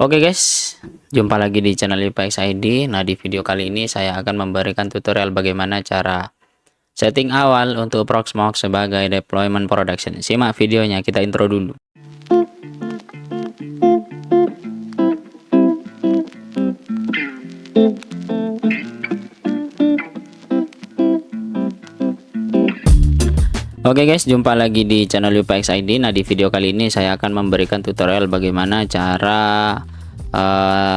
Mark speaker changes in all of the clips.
Speaker 1: Oke guys, jumpa lagi di channel IPX ID. Nah, di video kali ini saya akan memberikan tutorial bagaimana cara setting awal untuk Proxmox sebagai deployment production. Simak videonya, kita intro dulu. Oke guys, jumpa lagi di channel IPX ID. Nah, di video kali ini saya akan memberikan tutorial bagaimana cara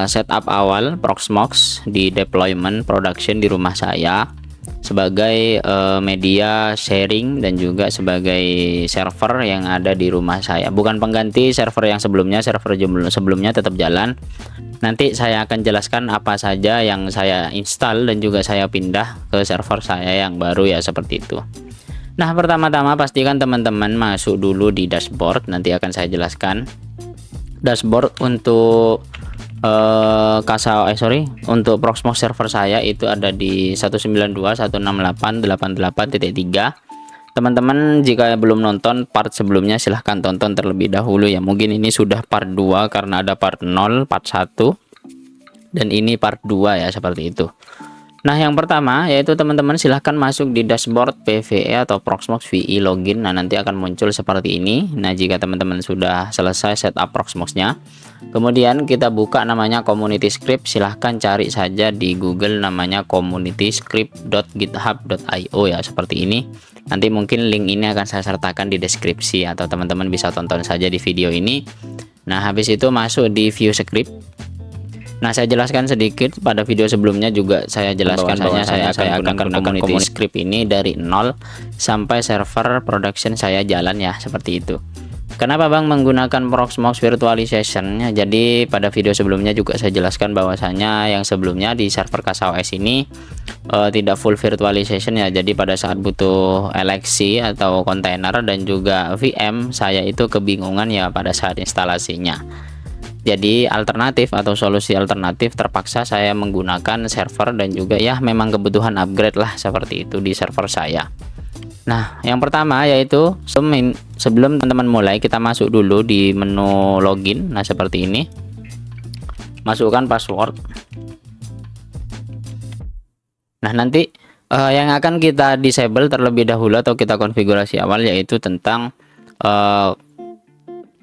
Speaker 1: setup awal Proxmox di deployment production di rumah saya sebagai media sharing dan juga sebagai server yang ada di rumah saya. Bukan pengganti server yang sebelumnya, server sebelumnya tetap jalan. Nanti saya akan jelaskan apa saja yang saya install dan juga saya pindah ke server saya yang baru ya, seperti itu. Nah, pertama-tama pastikan teman-teman masuk dulu di dashboard. Nanti akan saya jelaskan dashboard untuk untuk Proxmox server saya itu ada di 192.168.88.3. Teman-teman jika belum nonton part sebelumnya silahkan tonton terlebih dahulu ya. Mungkin ini sudah part 2 karena ada part 0, part 1 dan ini part 2 ya, seperti itu. Nah, yang pertama yaitu teman-teman silahkan masuk di dashboard PVE atau Proxmox VE login. Nah, nanti akan muncul seperti ini. Nah, jika teman-teman sudah selesai setup Proxmox-nya, kemudian kita buka namanya community script. Silahkan cari saja di Google namanya communityscript.github.io ya, seperti ini. Nanti mungkin link ini akan saya sertakan di deskripsi atau teman-teman bisa tonton saja di video ini. Nah, habis itu masuk di view script. Nah, saya jelaskan sedikit pada video sebelumnya juga saya jelaskan bahwa saya akan menggunakan community script ini dari 0 sampai server production saya jalan ya, seperti itu. Kenapa Bang menggunakan Proxmox virtualization? Jadi pada video sebelumnya juga saya jelaskan bahwasanya yang sebelumnya di server CasaOS ini tidak full virtualization ya. Jadi pada saat butuh LXC atau kontainer dan juga VM, saya itu kebingungan ya pada saat instalasinya. Jadi alternatif atau solusi alternatif terpaksa saya menggunakan server dan juga ya memang kebutuhan upgrade lah, seperti itu di server saya. Nah, yang pertama yaitu sebelum teman-teman mulai, kita masuk dulu di menu login. Nah, seperti ini. Masukkan password. Nah, nanti yang akan kita disable terlebih dahulu atau kita konfigurasi awal yaitu tentang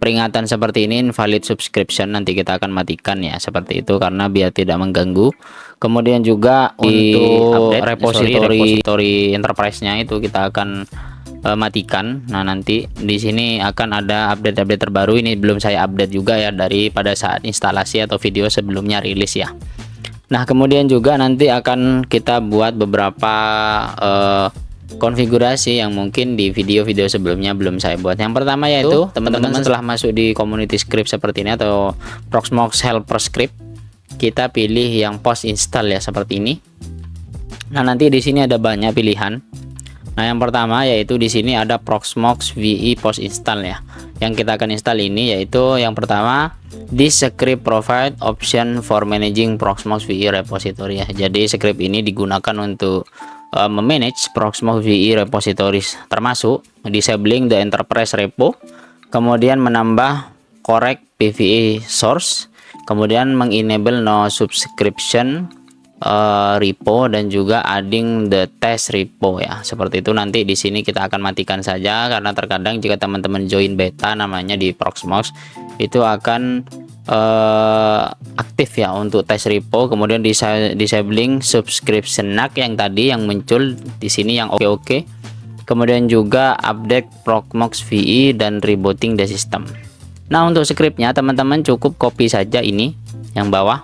Speaker 1: peringatan seperti ini, invalid subscription, nanti kita akan matikan ya, seperti itu karena biar tidak mengganggu. Kemudian juga untuk repository enterprise-nya itu kita akan matikan. Nah, nanti di sini akan ada update-update terbaru, ini belum saya update juga ya dari pada saat instalasi atau video sebelumnya rilis ya. Nah, kemudian juga nanti akan kita buat beberapa konfigurasi yang mungkin di video-video sebelumnya belum saya buat. Yang pertama yaitu teman-teman setelah masuk di community script seperti ini atau Proxmox helper script, kita pilih yang post install ya, seperti ini. Nah, nanti di sini ada banyak pilihan. Nah, yang pertama yaitu di sini ada Proxmox VE post install ya. Yang kita akan install ini yaitu yang pertama, this script provide option for managing Proxmox VE repository ya. Jadi script ini digunakan untuk memanage Proxmox VE repositories, termasuk disabling the enterprise repo, kemudian menambah correct PVE source, kemudian mengenable no subscription repo, dan juga adding the test repo ya, seperti itu. Nanti di sini kita akan matikan saja karena terkadang jika teman-teman join beta namanya di Proxmox itu akan aktif ya untuk test repo, kemudian disabling subscription NAC yang tadi yang muncul di sini yang oke, kemudian juga update Proxmox VE dan rebooting the system. Nah, untuk scriptnya teman-teman cukup copy saja ini yang bawah.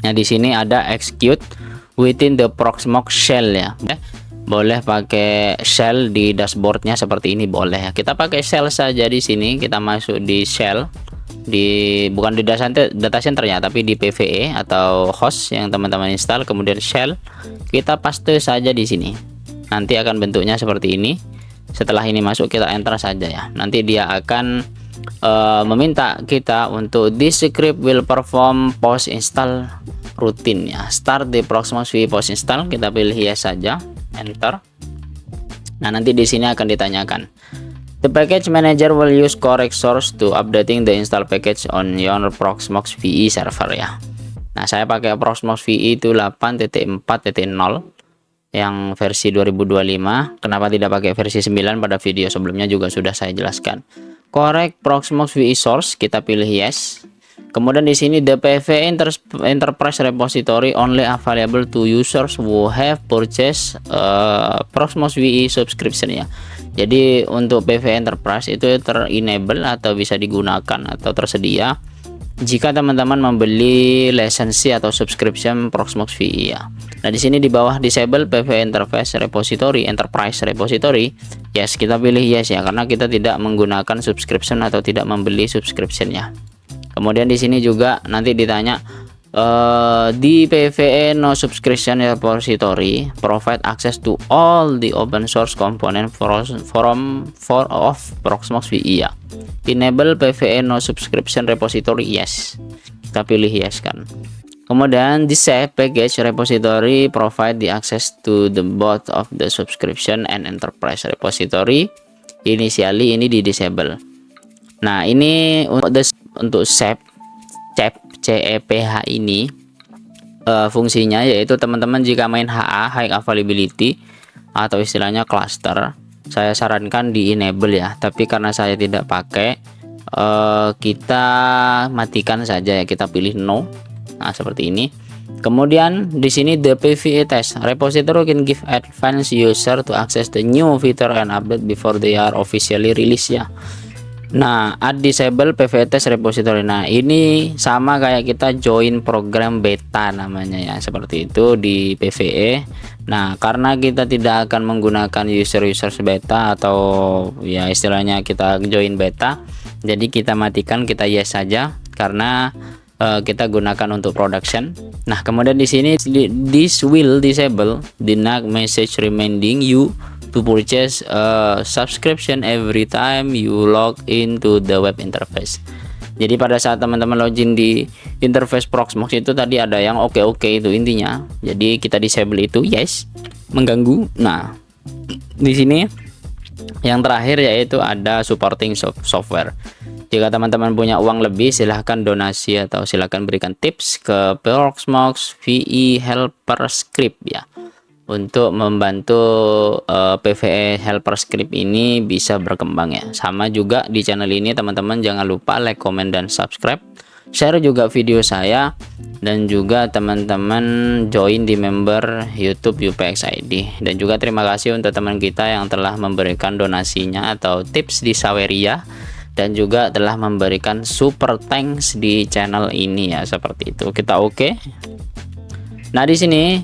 Speaker 1: Nah, di sini ada execute within the Proxmox shell ya. Boleh pakai shell di dashboardnya seperti ini, boleh ya. Kita pakai shell saja di sini. Kita masuk di shell bukan di data center ya, tapi di PVE atau host yang teman-teman install, kemudian shell kita paste saja di sini. Nanti akan bentuknya seperti ini. Setelah ini masuk, kita enter saja ya. Nanti dia akan meminta kita untuk this script will perform post install routine ya. Start the Proxmox VE post install, kita pilih yes saja, enter. Nah, nanti di sini akan ditanyakan the The package manager will use correct source to updating the install package on your Proxmox VE server ya. Nah, saya pakai Proxmox VE itu 8.4.0 yang versi 2025. Kenapa tidak pakai versi 9? Pada video sebelumnya juga sudah saya jelaskan. Correct Proxmox VE source, kita pilih yes. Kemudian di sini the PVE Enterprise repository only available to users who have purchased Proxmox VE subscription ya. Jadi untuk PVE Enterprise itu ter-enable atau bisa digunakan atau tersedia jika teman-teman membeli lisensi atau subscription Proxmox VE ya. Nah, di sini di bawah disable PVE Enterprise repository, yes, kita pilih yes ya, karena kita tidak menggunakan subscription atau tidak membeli subscription ya. Kemudian di sini juga nanti ditanya di PVE no subscription repository provide access to all the open source component of Proxmox VE ya. Enable PVE no subscription repository, yes, kita pilih yes kan. Kemudian di save package repository provide the access to the both of the subscription and enterprise repository. Initially ini di disable. Nah, ini untuk save CEPH ini fungsinya yaitu teman-teman jika main HA high availability atau istilahnya cluster, saya sarankan di enable ya, tapi karena saya tidak pakai kita matikan saja ya, kita pilih no. Nah, seperti ini. Kemudian di sini the PVE test repository can give advanced user to access the new feature and update before they are officially released ya. Nah, add disable PVE test repository. Nah, ini sama kayak kita join program beta namanya ya, seperti itu di PVE. Nah, karena kita tidak akan menggunakan user beta atau ya istilahnya kita join beta, jadi kita matikan, kita yes saja karena kita gunakan untuk production. Nah, kemudian di sini this will disable the nag message reminding you to purchase a subscription every time you log into the web interface. Jadi pada saat teman-teman login di interface Proxmox itu tadi ada yang oke itu intinya. Jadi kita disable itu yes, mengganggu. Nah, di sini yang terakhir yaitu ada supporting software. Jika teman-teman punya uang lebih, silahkan donasi atau silahkan berikan tips ke Proxmox VE Helper Script ya, untuk membantu PVE Helper Script ini bisa berkembang ya. Sama juga di channel ini teman-teman jangan lupa like, comment, dan subscribe. Share juga video saya dan juga teman-teman join di member YouTube UPX ID. Dan juga terima kasih untuk teman kita yang telah memberikan donasinya atau tips di Saweria dan juga telah memberikan super thanks di channel ini ya, seperti itu. Kita oke. Nah, di sini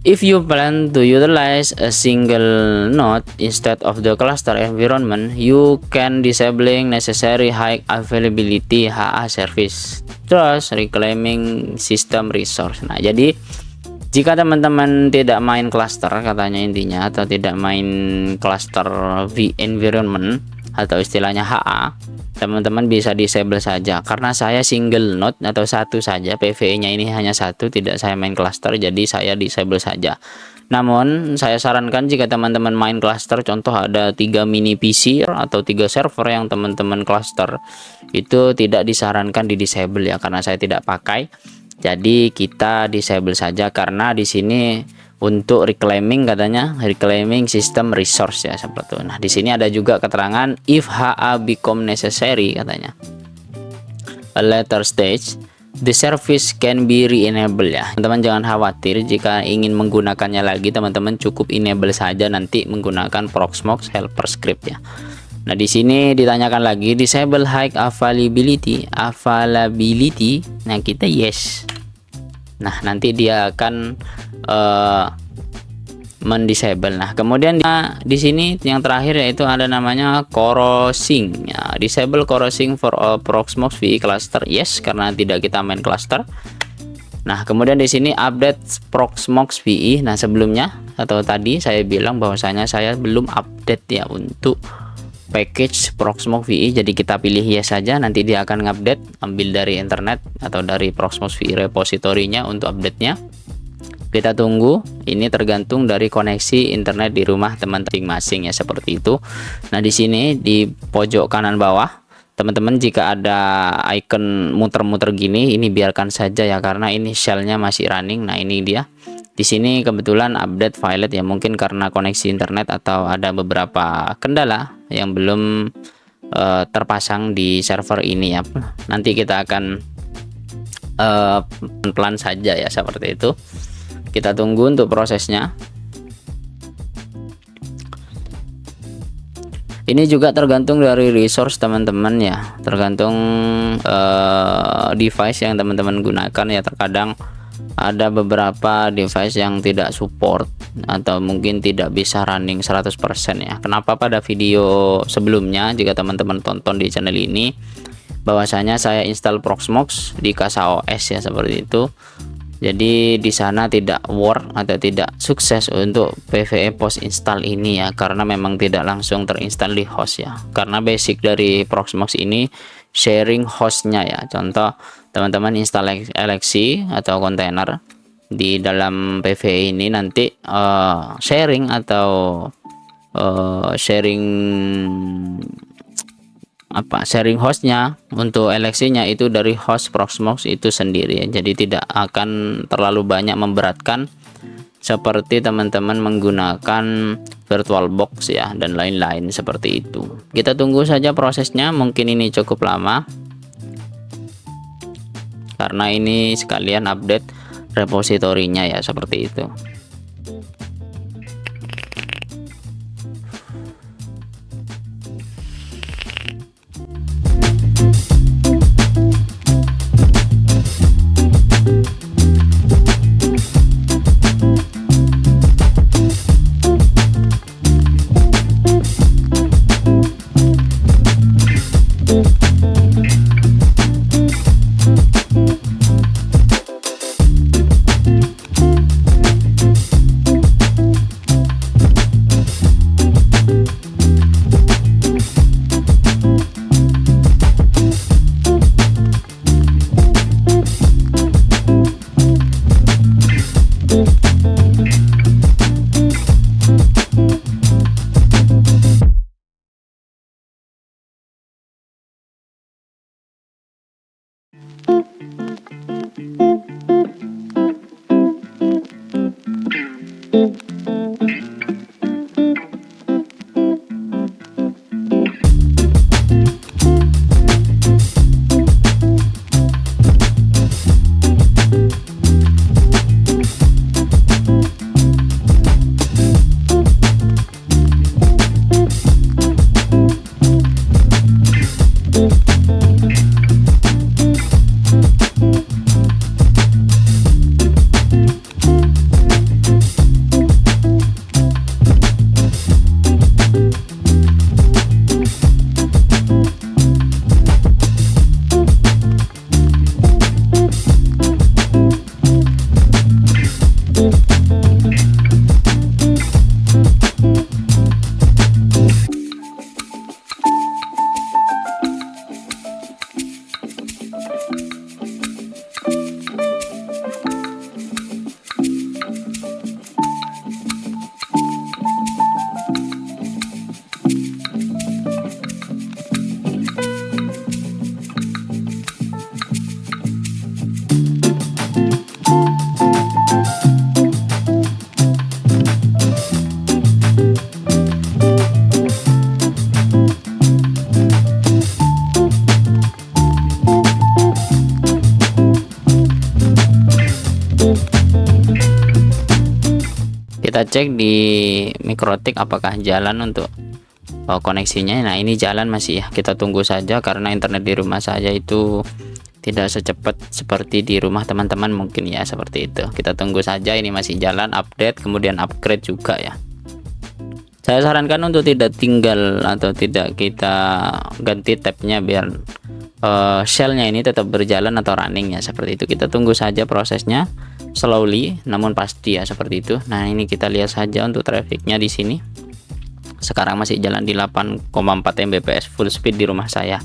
Speaker 1: if you plan to utilize a single node instead of the cluster environment, you can disabling necessary high availability HA service, thus reclaiming system resource. Nah, jadi jika teman-teman tidak main cluster katanya intinya, atau tidak main cluster V environment atau istilahnya HA, teman-teman bisa disable saja. Karena saya single node atau satu saja, PVE nya ini hanya satu, tidak saya main cluster, jadi saya disable saja. Namun saya sarankan jika teman-teman main cluster, contoh ada 3 mini PC atau 3 server yang teman-teman cluster, itu tidak disarankan di disable ya, karena saya tidak pakai. Jadi kita disable saja karena di sini untuk reclaiming katanya, reclaiming system resource ya, seperti itu. Nah, di sini ada juga keterangan if HA become necessary katanya. A later stage, the service can be re-enable ya. Teman-teman jangan khawatir jika ingin menggunakannya lagi, teman-teman cukup enable saja nanti menggunakan Proxmox Helper Script ya. Nah, di sini ditanyakan lagi disable high availability. Nah, kita yes. Nah, nanti dia akan mendisable. Nah, kemudian di sini yang terakhir yaitu ada namanya corrosing ya, disable corrosing for all Proxmox VE cluster, yes, karena tidak kita main cluster. Nah, kemudian di sini update Proxmox VE. Nah, sebelumnya atau tadi saya bilang bahwasanya saya belum update ya untuk package Proxmox VE, jadi kita pilih yes saja, nanti dia akan ngupdate, ambil dari internet atau dari Proxmox VE repository-nya untuk update-nya. Kita tunggu, ini tergantung dari koneksi internet di rumah teman-teman masing-masing ya, seperti itu. Nah, di sini di pojok kanan bawah, teman-teman jika ada icon muter-muter gini, ini biarkan saja ya, karena ini shellnya masih running. Nah, ini dia. Di sini kebetulan update file ya, mungkin karena koneksi internet atau ada beberapa kendala yang belum terpasang di server ini ya. Nanti kita akan pelan-pelan saja ya, seperti itu. Kita tunggu untuk prosesnya. Ini juga tergantung dari resource teman-teman ya, tergantung device yang teman-teman gunakan ya. Terkadang ada beberapa device yang tidak support atau mungkin tidak bisa running 100% ya. Kenapa pada video sebelumnya jika teman-teman tonton di channel ini, bahwasanya saya install Proxmox di CasaOS ya, seperti itu. Jadi di sana tidak work atau tidak sukses untuk PVE post install ini ya, karena memang tidak langsung terinstall di host ya. Karena basic dari Proxmox ini sharing hostnya ya. Contoh, teman-teman install LXC atau kontainer di dalam PVE ini, nanti sharing atau sharing hostnya untuk LXC-nya itu dari host Proxmox itu sendiri ya. Jadi tidak akan terlalu banyak memberatkan seperti teman-teman menggunakan VirtualBox ya dan lain-lain seperti itu. Kita tunggu saja prosesnya, mungkin ini cukup lama karena ini sekalian update repositorinya ya, seperti itu. Kita cek di Mikrotik apakah jalan untuk koneksinya. Nah, ini jalan masih ya, kita tunggu saja karena internet di rumah saya itu tidak secepat seperti di rumah teman-teman mungkin ya, seperti itu. Kita tunggu saja, ini masih jalan, update kemudian upgrade juga ya. Saya sarankan untuk tidak tinggal atau tidak kita ganti tabnya biar shellnya ini tetap berjalan atau running ya, seperti itu. Kita tunggu saja prosesnya slowly namun pasti ya, seperti itu. Nah, ini kita lihat saja untuk trafficnya di sini. Sekarang masih jalan di 8,4 Mbps full speed di rumah saya.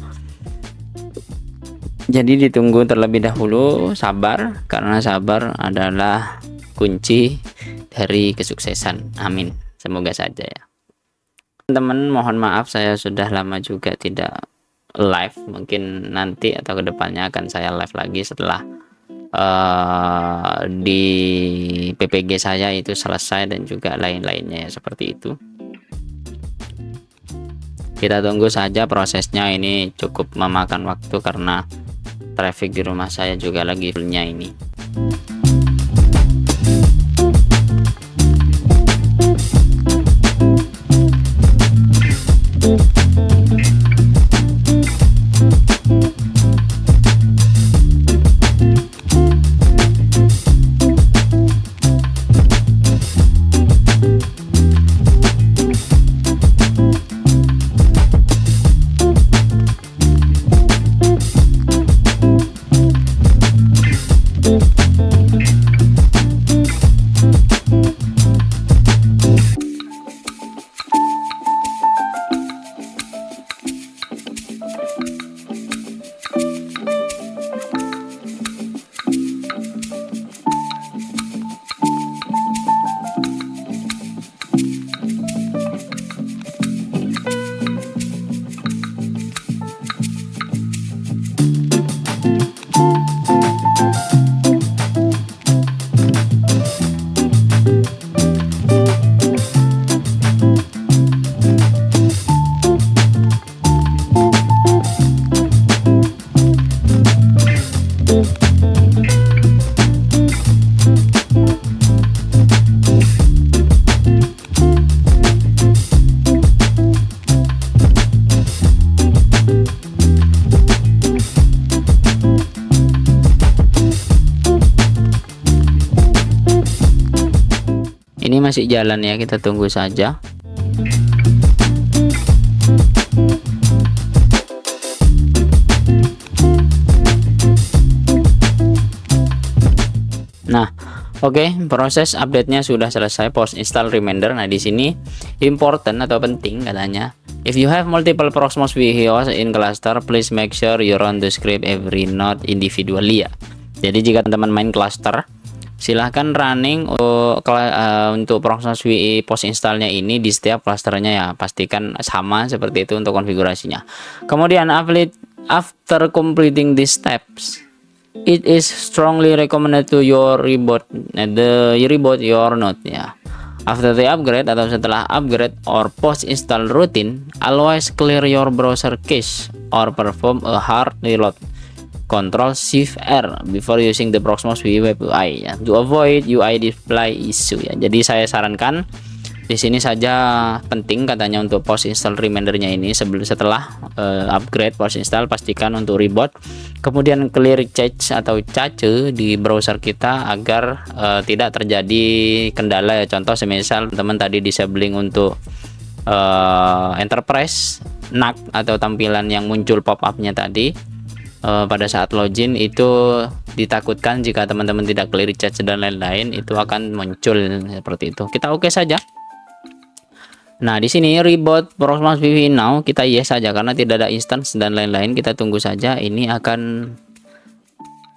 Speaker 1: Jadi ditunggu terlebih dahulu, sabar, karena sabar adalah kunci dari kesuksesan. Amin. Semoga saja ya. Teman-teman, mohon maaf saya sudah lama juga tidak live. Mungkin nanti atau kedepannya akan saya live lagi setelah di PPG saya itu selesai dan juga lain-lainnya ya, seperti itu. Kita tunggu saja prosesnya, ini cukup memakan waktu karena traffic di rumah saya juga lagi fullnya ini. Ini masih jalan ya, kita tunggu saja. Nah, oke, proses update-nya sudah selesai, post install reminder. Nah, di sini important atau penting katanya. If you have multiple Proxmox VHOS in cluster, please make sure you run the script every node individually ya. Jadi jika teman-teman main cluster, silahkan running untuk Proxmox VE post installnya ini di setiap clusternya ya, pastikan sama seperti itu untuk konfigurasinya. Kemudian after completing these steps, it is strongly recommended to reboot your node ya. After the upgrade atau setelah upgrade or post install routine, always clear your browser cache or perform a hard reload. Control Shift R before using the Proxmox VE Web UI ya, to avoid UI display issue ya. Jadi saya sarankan di sini saja penting katanya untuk post install remindernya ini setelah upgrade post install, pastikan untuk reboot, kemudian clear cache atau cache di browser kita agar tidak terjadi kendala ya. Contoh semisal teman tadi disabling untuk enterprise NAC atau tampilan yang muncul pop-up-nya tadi pada saat login, itu ditakutkan jika teman-teman tidak clear cache dan lain-lain itu akan muncul seperti itu. Kita oke saja. Nah, di sini reboot Proxmox VE now, kita yes saja karena tidak ada instance dan lain-lain. Kita tunggu saja, ini akan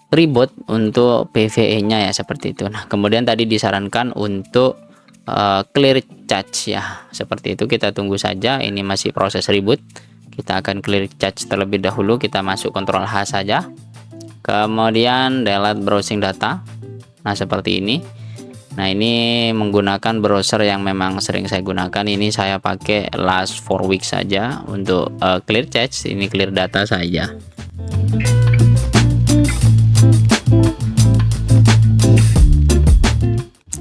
Speaker 1: reboot untuk PVE-nya ya, seperti itu. Nah, kemudian tadi disarankan untuk clear cache ya, seperti itu. Kita tunggu saja, ini masih proses reboot. Kita akan clear cache terlebih dahulu. Kita masuk Ctrl H saja, kemudian delete browsing data. Nah, seperti ini. Nah, ini menggunakan browser yang memang sering saya gunakan. Ini saya pakai last 4 weeks saja untuk clear cache. Ini clear data saja.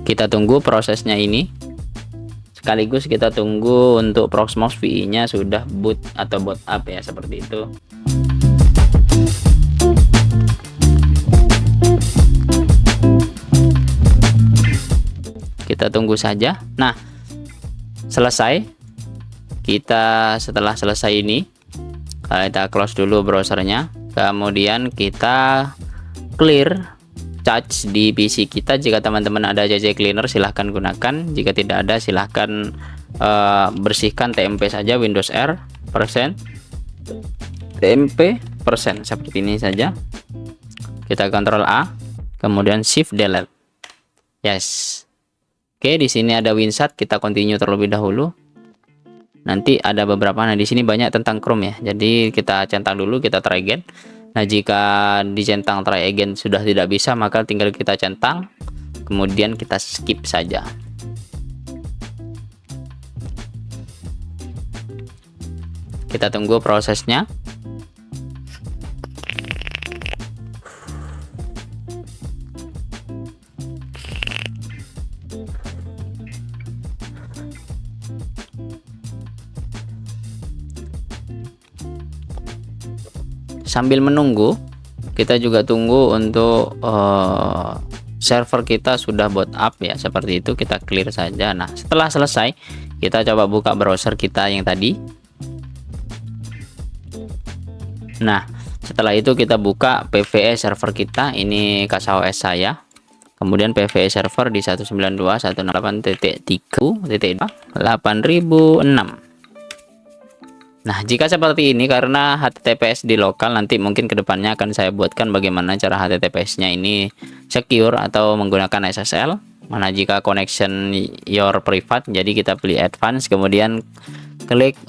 Speaker 1: Kita tunggu prosesnya ini. Sekaligus kita tunggu untuk Proxmox VE nya sudah boot atau boot up ya, seperti itu. Kita tunggu saja. Nah, selesai. Setelah selesai ini, kita close dulu browsernya, kemudian kita clear cache di PC kita. Jika teman-teman ada CC cleaner silahkan gunakan, jika tidak ada silahkan bersihkan TMP saja, Windows R %TMP persen seperti ini saja. Kita Ctrl A, kemudian Shift Delete. Yes. Oke, di sini ada WinSat, kita continue terlebih dahulu. Nanti ada beberapa, nah di sini banyak tentang Chrome ya. Jadi kita centang dulu, kita try again. Nah, jika dicentang try again sudah tidak bisa, maka tinggal kita centang, kemudian kita skip saja. Kita tunggu prosesnya. Sambil menunggu, kita juga tunggu untuk server kita sudah boot up ya, seperti itu. Kita clear saja. Nah, setelah selesai, kita coba buka browser kita yang tadi. Nah, setelah itu kita buka PVE server kita, ini CasaOS saya. Kemudian PVE server di 192.168.3.2.8006. Nah, jika seperti ini karena HTTPS di lokal, nanti mungkin kedepannya akan saya buatkan bagaimana cara HTTPS-nya ini secure atau menggunakan SSL. Mana jika connection your private, jadi kita pilih advance, kemudian klik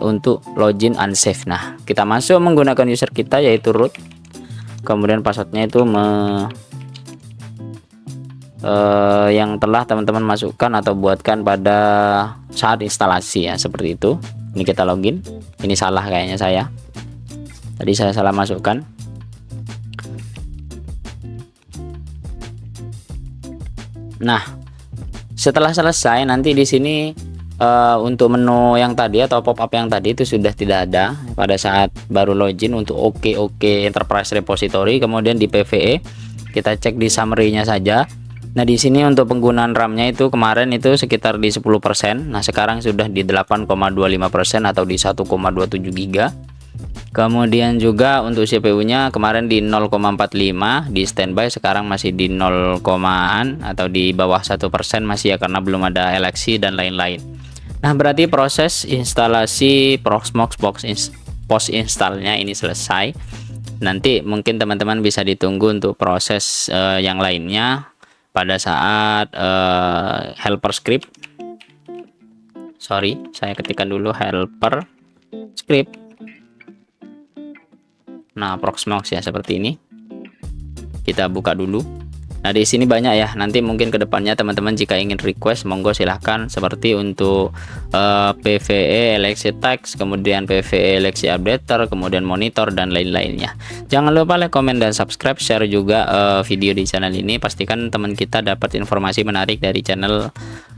Speaker 1: untuk login unsafe. Nah, kita masuk menggunakan user kita yaitu root, kemudian passwordnya itu yang telah teman-teman masukkan atau buatkan pada saat instalasi ya, seperti itu. Ini kita login. Ini salah kayaknya saya. Tadi saya salah masukkan. Nah, setelah selesai nanti di sini untuk menu yang tadi atau pop-up yang tadi itu sudah tidak ada pada saat baru login untuk OK Enterprise Repository. Kemudian di PVE kita cek di summary-nya saja. Nah, di sini untuk penggunaan RAM-nya itu kemarin itu sekitar di 10%. Nah, sekarang sudah di 8,25% atau di 1,27 GB. Kemudian juga untuk CPU-nya kemarin di 0,45 di standby, sekarang masih di 0,an atau di bawah 1% masih ya, karena belum ada eleksi dan lain-lain. Nah, berarti proses instalasi Proxmox post installnya ini selesai. Nanti mungkin teman-teman bisa ditunggu untuk proses yang lainnya pada saat helper script. Sorry, saya ketikkan dulu helper script. Nah, Proxmox ya seperti ini. Kita buka dulu. Nah, di sini banyak ya. Nanti mungkin kedepannya teman-teman jika ingin request, monggo silahkan. Seperti untuk PVE Elixir Text, kemudian PVE Elixir Updater, kemudian monitor dan lain-lainnya. Jangan lupa like, komen, dan subscribe, share juga video di channel ini. Pastikan teman kita dapat informasi menarik dari channel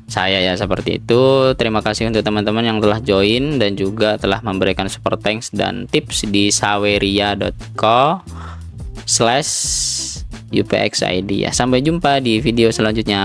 Speaker 1: saya ya, seperti itu. Terima kasih untuk teman-teman yang telah join dan juga telah memberikan super thanks dan tips di saweria.co/UPXID ya. Sampai jumpa di video selanjutnya.